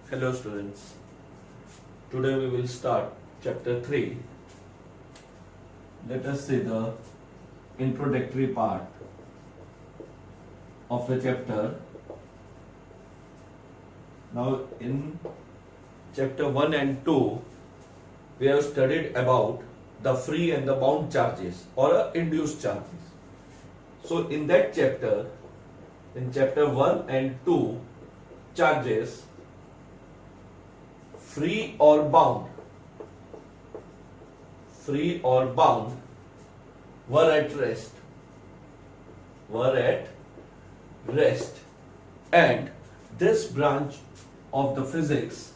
Hello students, today we will start chapter 3. Let us see the introductory part of the chapter. Now in chapter 1 and 2 we have studied about the free and the bound charges or induced charges. So in that chapter, in chapter 1 and 2, charges free or bound were at rest, and this branch of the physics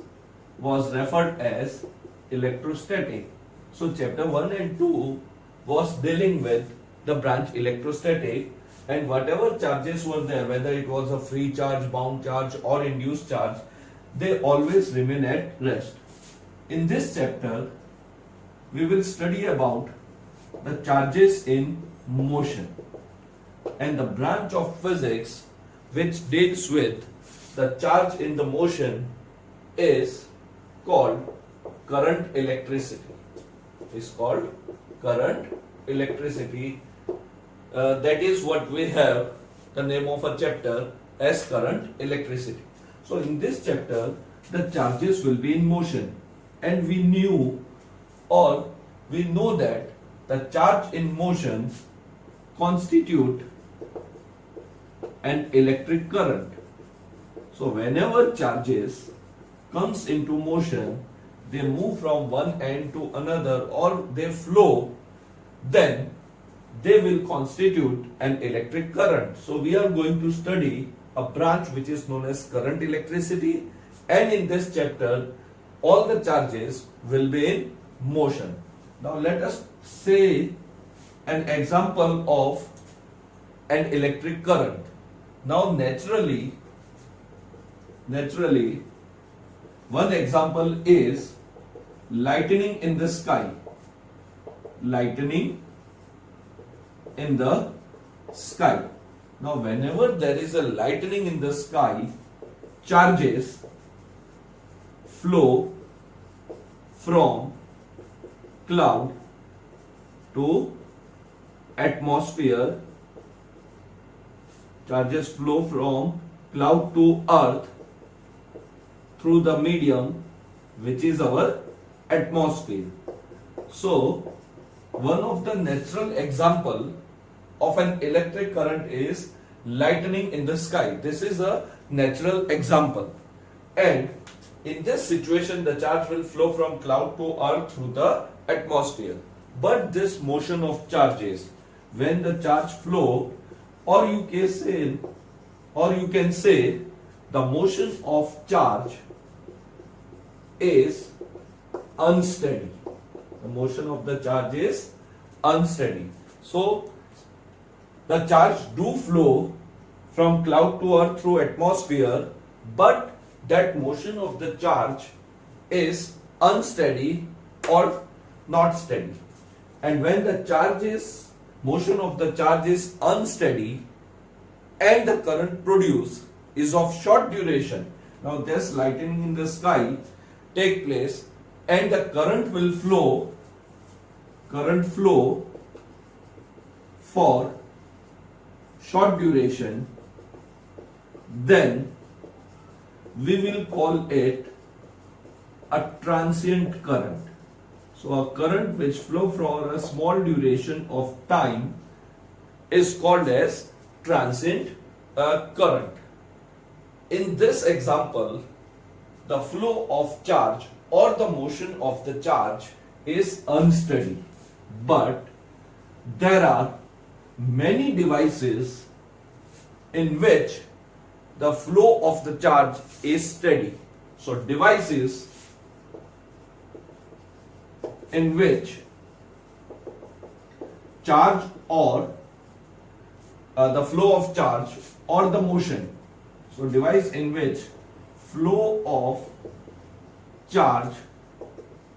was referred as electrostatic. So chapter 1 and 2 was dealing with the branch electrostatic, and whatever charges were there, whether it was a free charge, bound charge or induced charge, they always remain at rest. In this chapter, we will study about the charges in motion, and the branch of physics which deals with the charge in the motion is called current electricity. That is what we have the name of a chapter as current electricity. So in this chapter, the charges will be in motion, and we know that the charge in motion constitute an electric current. So whenever charges comes into motion, they move from one end to another or they flow, then they will constitute an electric current. So we are going to study a branch which is known as current electricity, and in this chapter all the charges will be in motion. Now let us say an example of an electric current. Now naturally one example is lightning in the sky. Now whenever there is a lightning in the sky, charges flow from cloud to atmosphere, charges flow from cloud to earth through the medium which is our atmosphere. So one of the natural example of an electric current is lightning in the sky. This is a natural example, and in this situation the charge will flow from cloud to earth through the atmosphere. But this motion of charges, when the charge flow, or you can say the motion of charge is unsteady. The motion of the charge is unsteady. So the charge do flow from cloud to earth through atmosphere, but that motion of the charge is unsteady or not steady. And when the motion of the charge is unsteady and the current produced is of short duration, now this lightning in the sky take place and the current will flow for short duration, then we will call it a transient current. So a current which flow for a small duration of time is called as transient current. In this example, the flow of charge or the motion of the charge is unsteady, but there are many devices in which the flow of the charge is steady. So devices in which charge or the flow of charge or the motion, so device in which flow of charge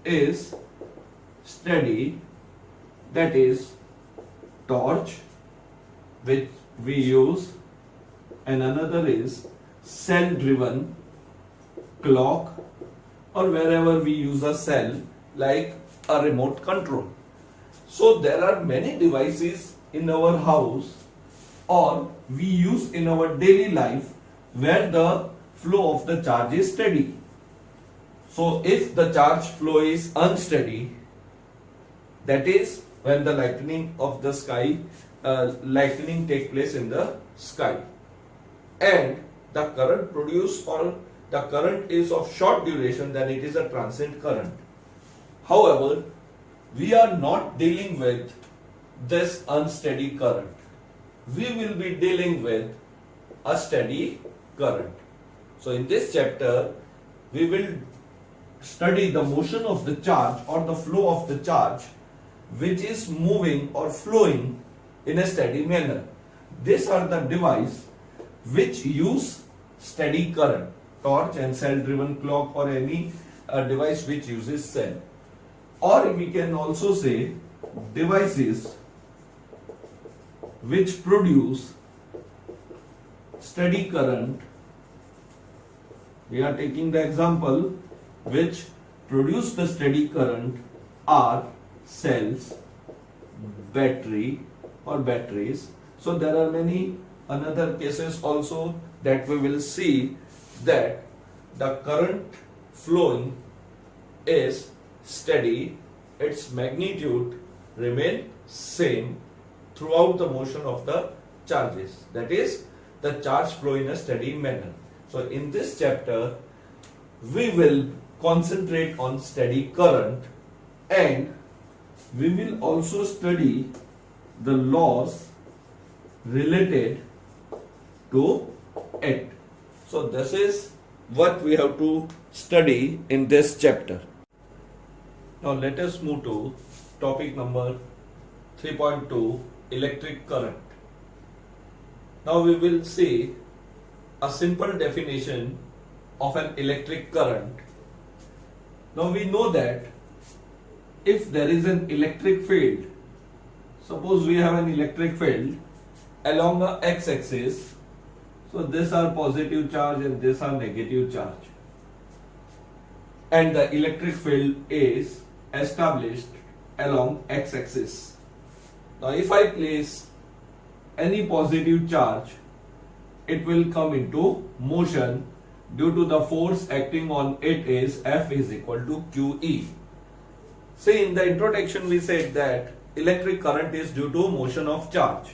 is steady, that is torch, which we use, and another is cell driven clock, or wherever we use a cell like a remote control. So there are many devices in our house or we use in our daily life where the flow of the charge is steady. So if the charge flow is unsteady, that is when the lightning of the sky, lightning take place in the sky, and the current produced or the current is of short duration, then it is a transient current. However, we are not dealing with this unsteady current. We will be dealing with a steady current. So in this chapter, we will study the motion of the charge or the flow of the charge which is moving or flowing in a steady manner. These are the devices which use steady current, torch and cell driven clock, or any device which uses cell. Or we can also say devices which produce steady current. We are taking the example which produce the steady current are cells, battery or batteries. So there are many another cases also that we will see that the current flowing is steady, its magnitude remain same throughout the motion of the charges. That is, the charge flow in a steady manner. So in this chapter, we will concentrate on steady current, and we will also study the laws related to it. So this is what we have to study in this chapter. Now let us move to topic number 3.2, electric current. Now we will see a simple definition of an electric current. Now we know that if there is an electric field, suppose we have an electric field along the x-axis, so these are positive charge and these are negative charge, and the electric field is established along x-axis. Now if I place any positive charge, it will come into motion due to the force acting on it is F is equal to QE. See, in the introduction we said that electric current is due to motion of charge.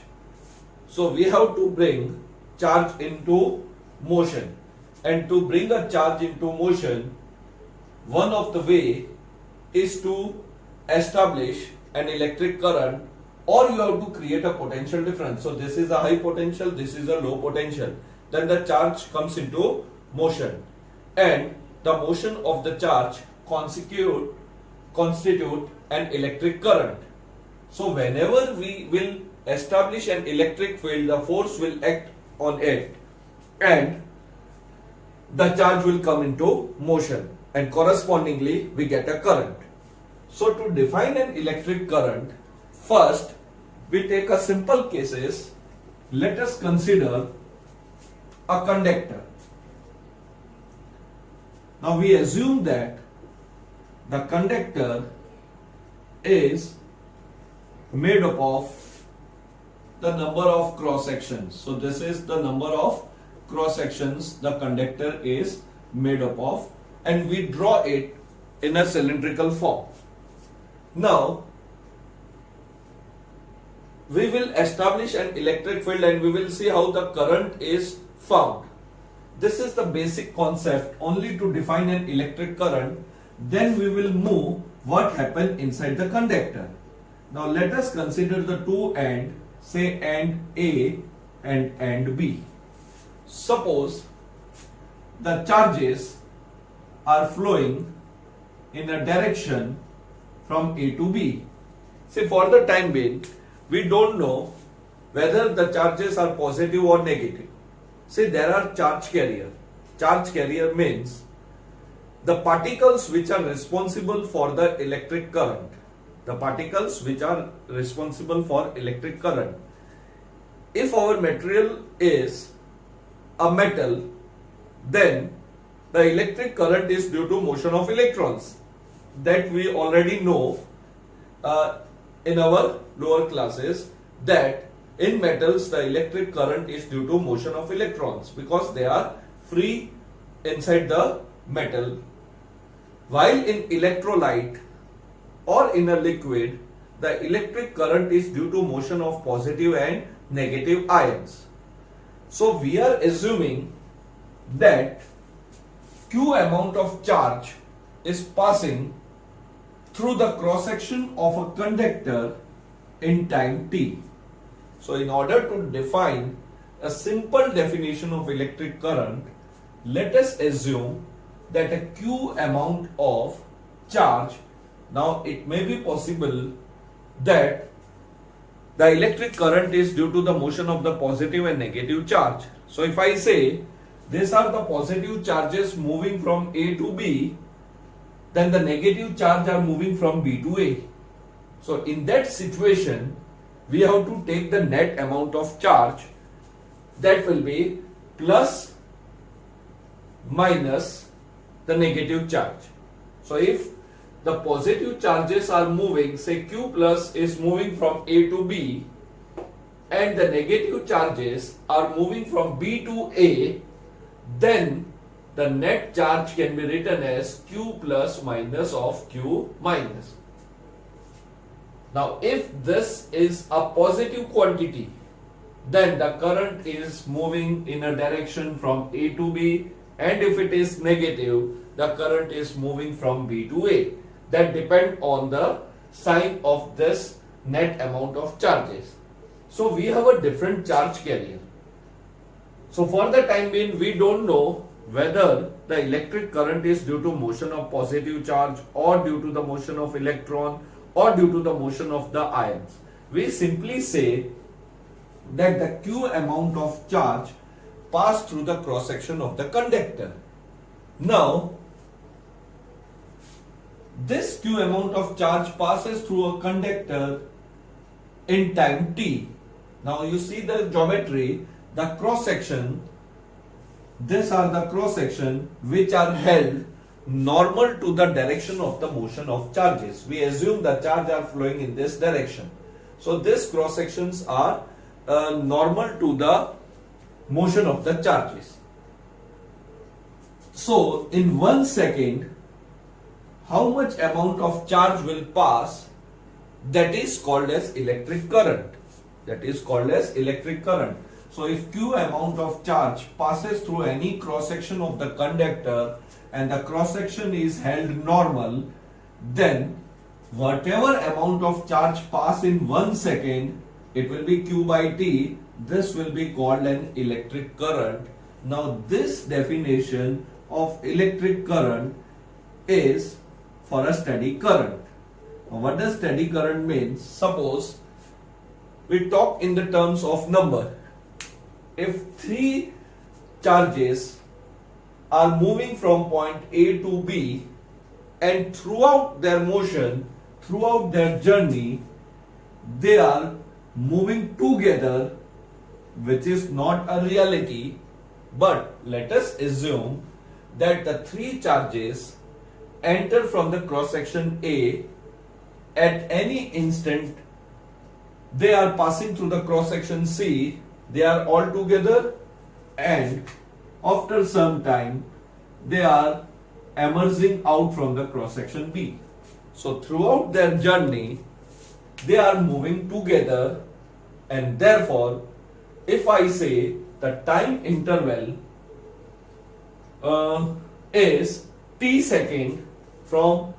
So we have to bring charge into motion, and to bring a charge into motion, one of the way is to establish an electric current, or you have to create a potential difference. So this is a high potential, this is a low potential. Then the charge comes into motion, and the motion of the charge constitute an electric current. So whenever we will establish an electric field, the force will act on it and the charge will come into motion, and correspondingly we get a current. So to define an electric current, first we take a simple cases. Let us consider a conductor. Now we assume that the conductor is made up of the number of cross sections. So this is the number of cross sections the conductor is made up of, and we draw it in a cylindrical form. Now we will establish an electric field and we will see how the current is found. This is the basic concept only to define an electric current. Then we will move what happened inside the conductor. Now let us consider the two end, say end A and end B. Suppose the charges are flowing in a direction from A to B. Say for the time being, we don't know whether the charges are positive or negative. Say there are charge carrier. Charge carrier means the particles which are responsible for the electric current. The particles which are responsible for electric current. If our material is a metal, then the electric current is due to motion of electrons. That we already know in our lower classes, that in metals the electric current is due to motion of electrons because they are free inside the metal. While in electrolyte or in a liquid, the electric current is due to motion of positive and negative ions. So we are assuming that Q amount of charge is passing through the cross section of a conductor in time t. So in order to define a simple definition of electric current, let us assume that a Q amount of charge, now it may be possible that the electric current is due to the motion of the positive and negative charge. So if I say these are the positive charges moving from A to B, then the negative charge are moving from B to A. So in that situation, we have to take the net amount of charge, that will be plus minus the negative charge. So if the positive charges are moving, say Q plus is moving from A to B, and the negative charges are moving from B to A, then the net charge can be written as Q plus minus of Q minus. Now if this is a positive quantity, then the current is moving in a direction from A to B, and if it is negative, the current is moving from B to A. That depends on the sign of this net amount of charges. So we have a different charge carrier. So for the time being, we don't know whether the electric current is due to motion of positive charge or due to the motion of electron or due to the motion of the ions. We simply say that the Q amount of charge passed through the cross section of the conductor. Now, this Q amount of charge passes through a conductor in time t. Now you see the geometry, the cross section, these are the cross section which are held normal to the direction of the motion of charges. We assume the charge are flowing in this direction. So these cross sections are normal to the motion of the charges. So in 1 second, how much amount of charge will pass, that is called as electric current. That is called as electric current. So if Q amount of charge passes through any cross section of the conductor and the cross section is held normal, then whatever amount of charge pass in 1 second, it will be Q by T. This will be called an electric current. Now this definition of electric current is for a steady current. Now what does steady current mean? Suppose we talk in the terms of number. If 3 charges are moving from point A to B, and throughout their motion, throughout their journey, they are moving together, which is not a reality, but let us assume that the 3 charges enter from the cross section A at any instant. They are passing through the cross section C, they are all together, and after some time they are emerging out from the cross section B. So throughout their journey they are moving together, and therefore if I say the time interval is t second from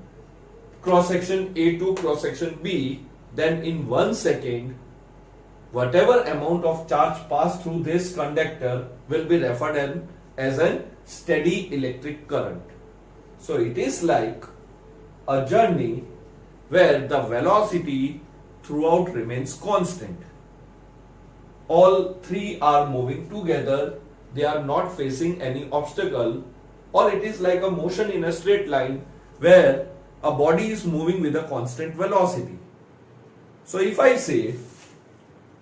cross section A to cross section B, then in 1 second whatever amount of charge passed through this conductor will be referred as a steady electric current. So it is like a journey where the velocity throughout remains constant. All 3 are moving together, they are not facing any obstacle, or it is like a motion in a straight line where a body is moving with a constant velocity. So if I say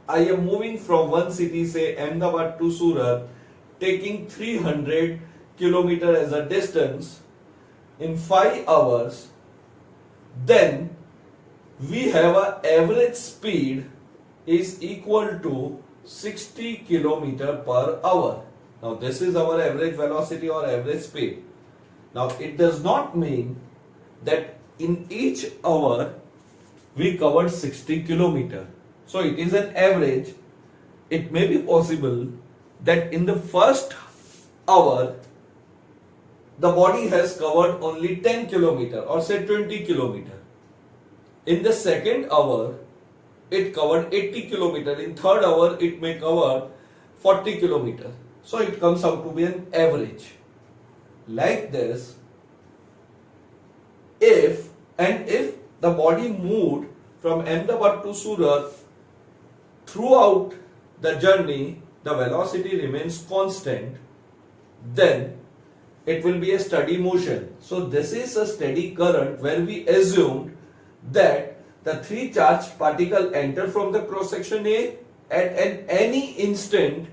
I am moving from one city, say Ahmedabad to Surat, taking 300 kilometer as a distance in 5 hours, then we have a average speed is equal to 60 kilometer per hour. Now this is our average velocity or average speed. Now it does not mean that in each hour we covered 60 kilometer. So it is an average. It may be possible that in the first hour the body has covered only 10 kilometer or say 20 kilometer. In the second hour it covered 80 kilometer. In third hour it may cover 40 kilometer. So it comes out to be an average. Like this, if the body moved from Ahmedabad to Surat, throughout the journey the velocity remains constant, then it will be a steady motion. So this is a steady current where we assumed that the 3 charged particles enter from the cross section A at any instant.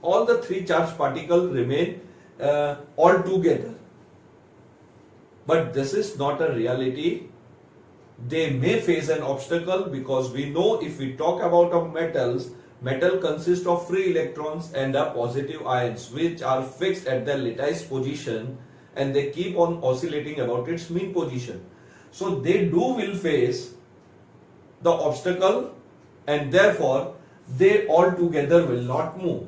All the 3 charged particles remain all together. But this is not a reality. They may face an obstacle because we know if we talk about metals, metal consists of free electrons and the positive ions which are fixed at their lattice position and they keep on oscillating about its mean position. So they will face the obstacle and therefore they all together will not move.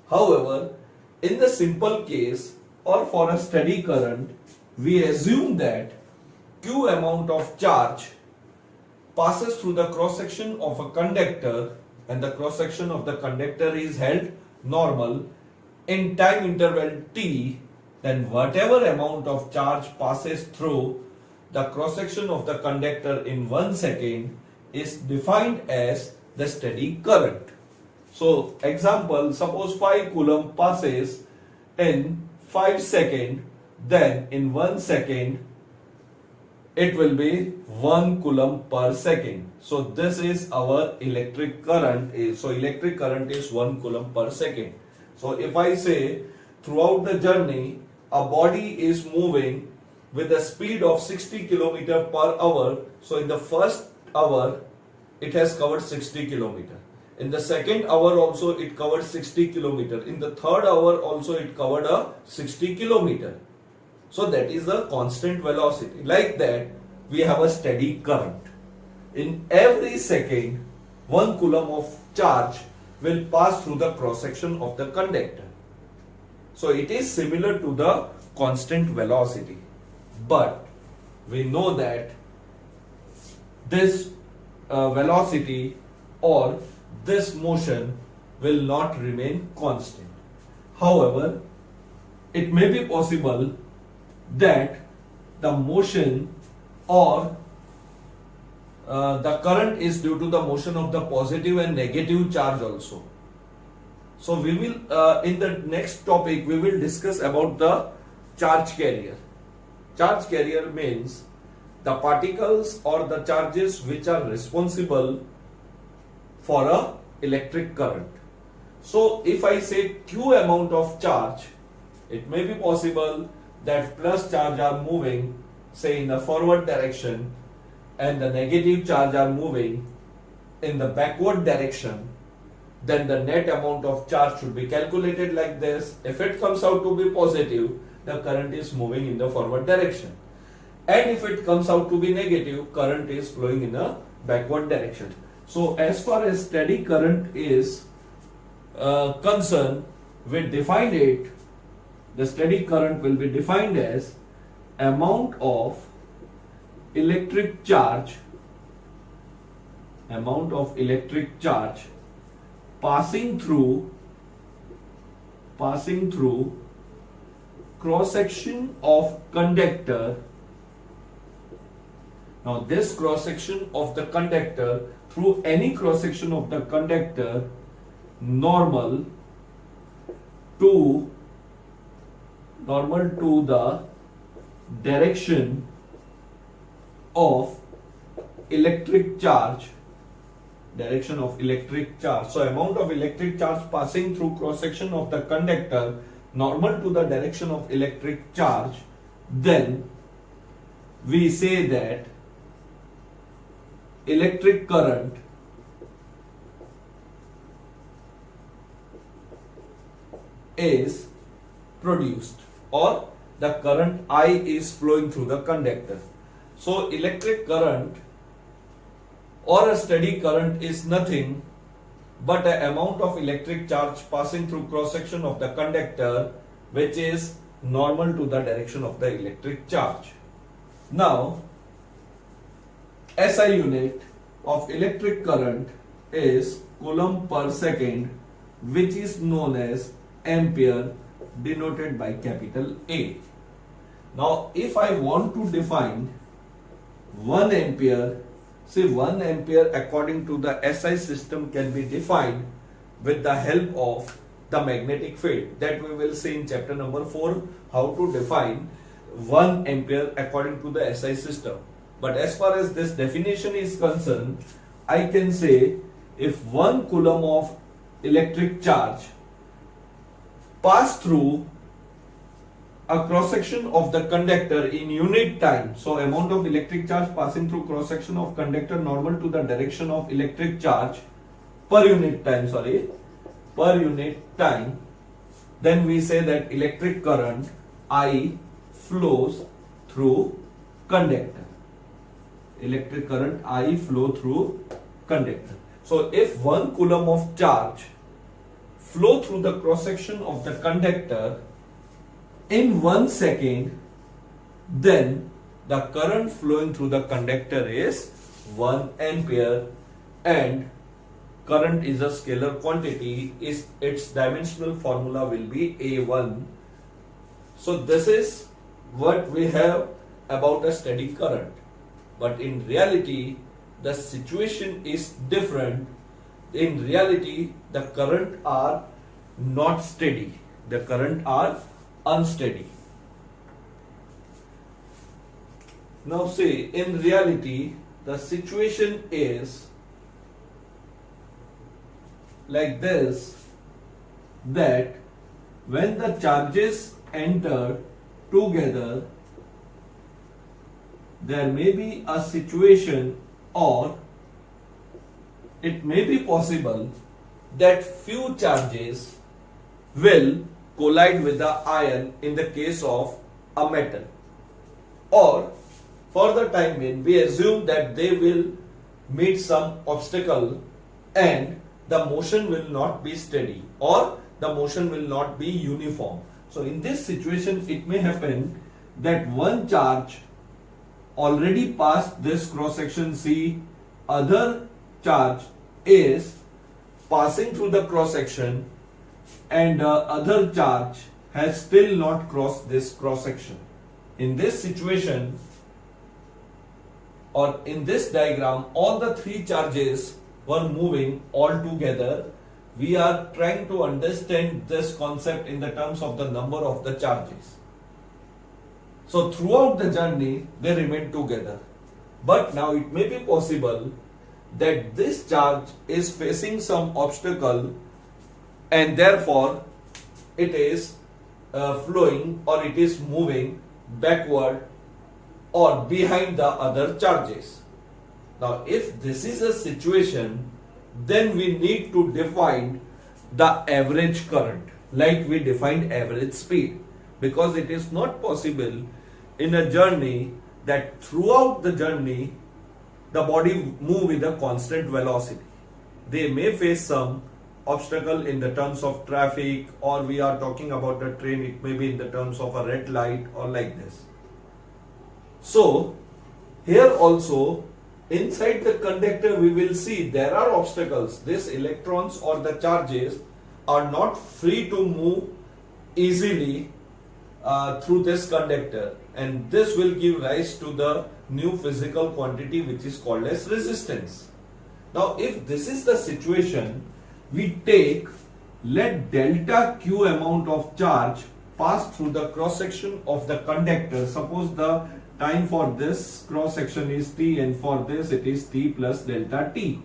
However, in the simple case or for a steady current, we assume that Q amount of charge passes through the cross section of a conductor and the cross section of the conductor is held normal in time interval t, then whatever amount of charge passes through the cross section of the conductor in 1 second is defined as the steady current. So example, suppose 5 coulomb passes in 5 seconds, then in 1 second it will be 1 coulomb per second. So this is our electric current. So electric current is 1 coulomb per second. So if I say throughout the journey a body is moving with a speed of 60 kilometer per hour. So in the first hour it has covered 60 kilometer. In the second hour also it covered 60 kilometer. In the third hour also it covered a 60 kilometer. So that is the constant velocity. Like that we have a steady current. In every second 1 coulomb of charge will pass through the cross section of the conductor. So it is similar to the constant velocity. But we know that this velocity or this motion will not remain constant. However, it may be possible that the motion or the current is due to the motion of the positive and negative charge also. So we will in the next topic we will discuss about the charge carrier. Charge carrier means the particles or the charges which are responsible for a electric current. So if I say Q amount of charge, it may be possible that plus charge are moving say in the forward direction and the negative charge are moving in the backward direction. Then the net amount of charge should be calculated like this. If it comes out to be positive, the current is moving in the forward direction. And if it comes out to be negative, current is flowing in a backward direction. So as far as steady current is concerned, we defined it. The steady current will be defined as amount of electric charge passing through cross section of conductor. Now this cross section of the conductor, through any cross section of the conductor, normal to the direction of electric charge. So amount of electric charge passing through cross section of the conductor normal to the direction of electric charge, then we say that electric current is produced, or the current I is flowing through the conductor. So electric current or a steady current is nothing but an amount of electric charge passing through cross section of the conductor, which is normal to the direction of the electric charge. Now SI unit of electric current is coulomb per second, which is known as ampere, denoted by capital A. Now if I want to define 1 ampere, see 1 ampere according to the SI system can be defined with the help of the magnetic field, that we will see in chapter number 4 how to define 1 ampere according to the SI system. But as far as this definition is concerned, I can say if 1 coulomb of electric charge pass through a cross section of the conductor in unit time, so amount of electric charge passing through cross section of conductor normal to the direction of electric charge per unit time, then we say that electric current I flows through conductor. Electric current I flow through conductor. So if 1 coulomb of charge flow through the cross section of the conductor in 1 second, then the current flowing through the conductor is 1 ampere, and current is a scalar quantity, its dimensional formula will be A1. So this is what we have about a steady current. But in reality, the situation is different. In reality, the current are not steady. The current are unsteady. Now see, in reality, the situation is like this, that when the charges enter together, there may be a situation, or it may be possible that few charges will collide with the ion in the case of a metal, or for the time being we assume that they will meet some obstacle and the motion will not be steady, or the motion will not be uniform. So in this situation it may happen that one charge already passed this cross section C, other charge is passing through the cross section, and other charge has still not crossed this cross section. In this situation, or in this diagram, all the three charges were moving all together. We are trying to understand this concept in the terms of the number of the charges. So throughout the journey they remain together, but now it may be possible that this charge is facing some obstacle and therefore it is flowing, or it is moving backward or behind the other charges. Now if this is a situation, then we need to define the average current like we defined average speed, because it is not possible in a journey that throughout the journey the body move with a constant velocity. They may face some obstacle in the terms of traffic, or we are talking about a train, it may be in the terms of a red light or like this. So here also inside the conductor we will see there are obstacles. These electrons or the charges are not free to move easily through this conductor, and this will give rise to the new physical quantity which is called as resistance. Now if this is the situation, we take, let delta Q amount of charge pass through the cross section of the conductor. Suppose the time for this cross section is T, and for this it is T plus delta T.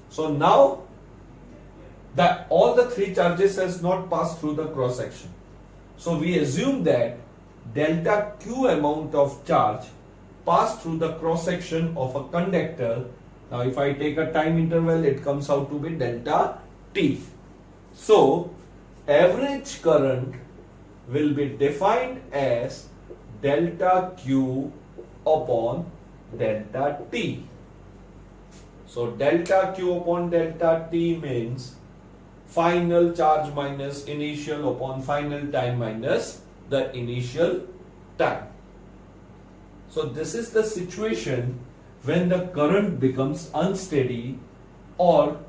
So now all the three charges has not passed through the cross section. So we assume that delta Q amount of charge passed through the cross section of a conductor. Now if I take a time interval, it comes out to be delta T. So average current will be defined as delta Q upon delta T. So delta Q upon delta T means final charge minus initial upon final time minus the initial time. So this is the situation when the current becomes unsteady or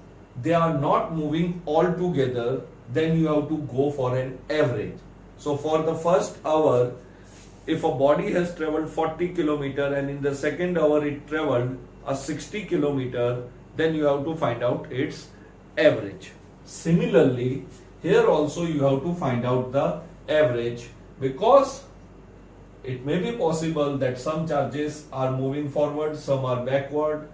they are not moving all together, then you have to go for an average. So for the first hour, if a body has traveled 40 km and in the second hour it traveled a 60 km, then you have to find out its average. Similarly, here also you have to find out the average, because it may be possible that some charges are moving forward, some are backward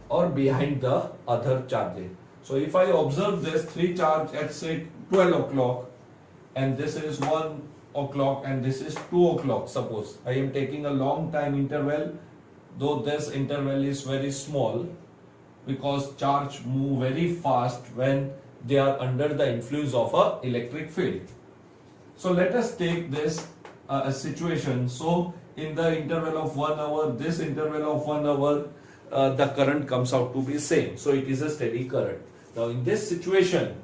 or behind the other charges. So if I observe this 3 charge at say 12 o'clock and this is 1 o'clock and this is 2 o'clock, suppose I am taking a long time interval, though this interval is very small because charge move very fast when they are under the influence of a electric field. So let us take this situation. So in the interval of 1 hour, this interval of 1 hour, the current comes out to be same. So it is a steady current. Now in this situation,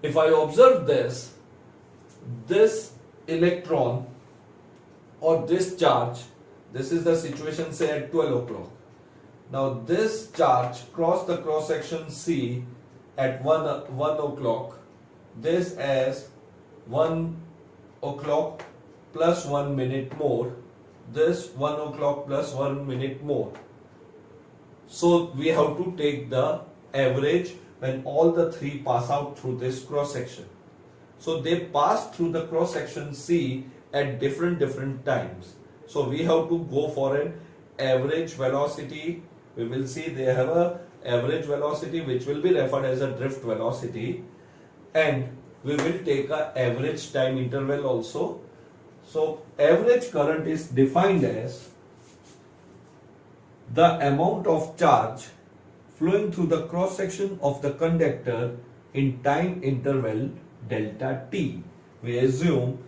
if I observe this electron or this charge, this is the situation say at 12 o'clock. Now this charge cross the cross section C at 1 o'clock, this as 1 o'clock plus 1 minute more, this 1 o'clock plus 1 minute more. So we have to take the average when all the three pass out through this cross section. So they pass through the cross section C at different times. So we have to go for an average velocity. We will see they have a average velocity which will be referred as a drift velocity, and we will take a average time interval also. So average current is defined as the amount of charge flowing through the cross section of the conductor in time interval delta T. We assume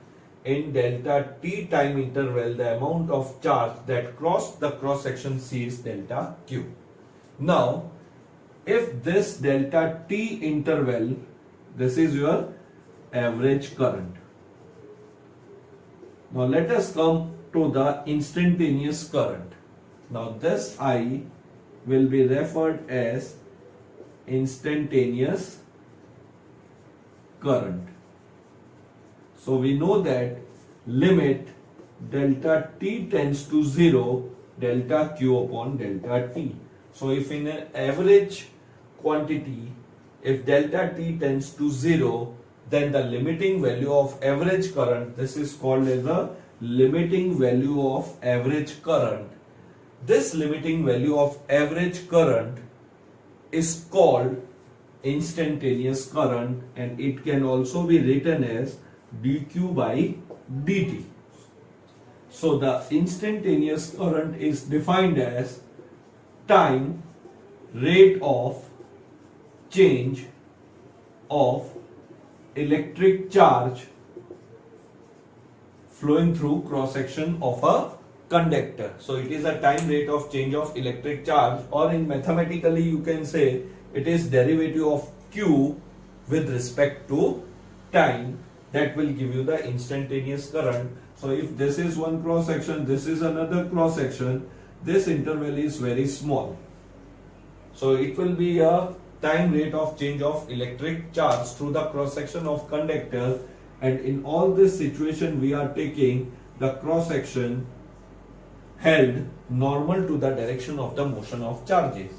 in delta T time interval the amount of charge that crossed the cross section C is delta Q. Now if this delta T interval, this is your average current. Now let us come to the instantaneous current. Now this I will be referred as instantaneous current. So we know that limit delta T tends to 0, delta Q upon delta T. So if in an average quantity, if delta T tends to 0, then the limiting value of average current, this is called as a limiting value of average current. This limiting value of average current is called instantaneous current, and it can also be written as dq by dt. So the instantaneous current is defined as time rate of change of electric charge flowing through cross section of a conductor. So it is a time rate of change of electric charge, or in mathematically you can say it is derivative of Q with respect to time, that will give you the instantaneous current. So if this is one cross section, this is another cross section, this interval is very small. So it will be a time rate of change of electric charge through the cross section of conductor, and in all this situation we are taking the cross section held normal to the direction of the motion of charges.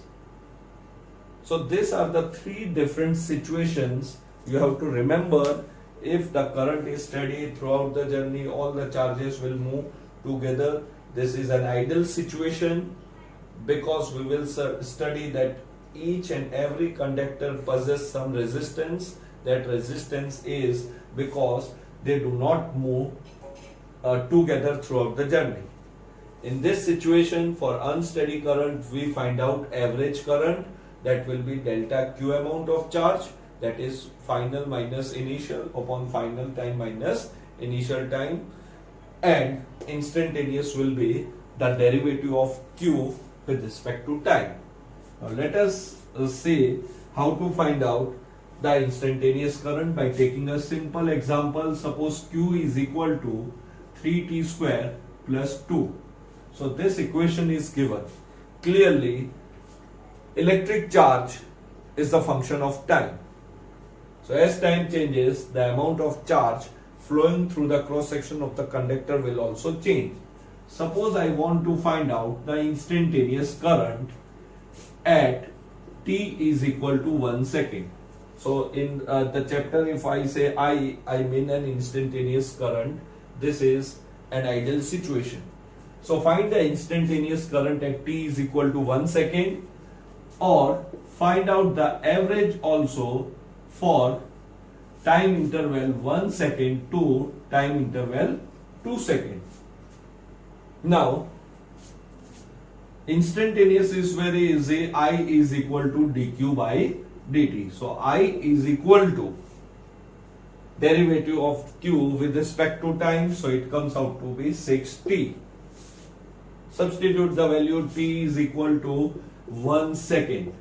So these are the three different situations you have to remember. If the current is steady throughout the journey, all the charges will move together. This is an ideal situation because we will study that each and every conductor possesses some resistance. That resistance is because they do not move together throughout the journey. In this situation, for unsteady current, we find out average current, that will be delta Q amount of charge, that is final minus initial upon final time minus initial time, and instantaneous will be the derivative of Q with respect to time. Now let us see how to find out the instantaneous current by taking a simple example. Suppose Q is equal to 3t square plus 2. So this equation is given. Clearly, electric charge is the function of time. So as time changes, the amount of charge flowing through the cross section of the conductor will also change. Suppose I want to find out the instantaneous current at t is equal to 1 second. So in the chapter, if I say I mean an instantaneous current. This is an ideal situation. So find the instantaneous current at t is equal to 1 second, or find out the average also for time interval 1 second to time interval 2 seconds. Now, instantaneous is very easy. I is equal to dq by dt. So I is equal to derivative of q with respect to time. So it comes out to be 6t. Substitute the value, t is equal to 1 second.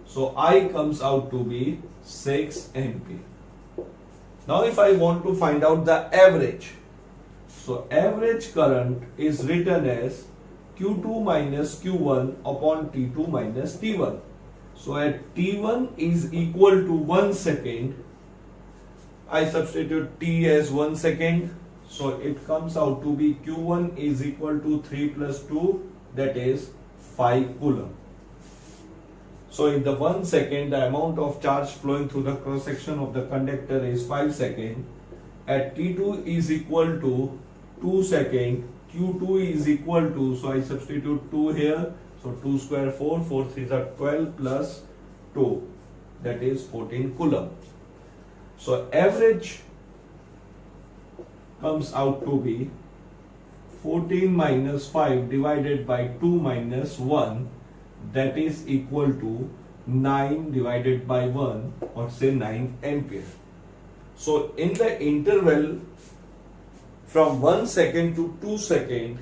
So I comes out to be 6 ampere. Now if I want to find out the average, so average current is written as Q2 minus Q1 upon T2 minus T1. So at T1 is equal to 1 second, I substitute T as 1 second. So it comes out to be Q1 is equal to 3 plus 2, that is 5 coulomb. So in the 1 second, the amount of charge flowing through the cross section of the conductor is 5 seconds. At T2 is equal to 2 seconds, Q2 is equal to, so I substitute 2 here, so 2 square 4, 4 3s are 12 plus 2, that is 14 coulomb. So average comes out to be 14 minus 5 divided by 2 minus 1, that is equal to 9 divided by 1, or say 9 ampere. So in the interval from 1 second to 2 seconds,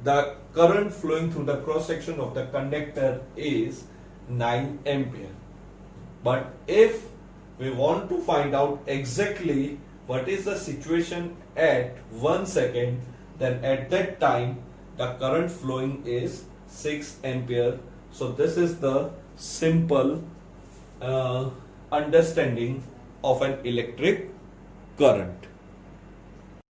the current flowing through the cross section of the conductor is 9 ampere. But if we want to find out exactly what is the situation at 1 second, then at that time the current flowing is 6 ampere. So this is the simple understanding of an electric current.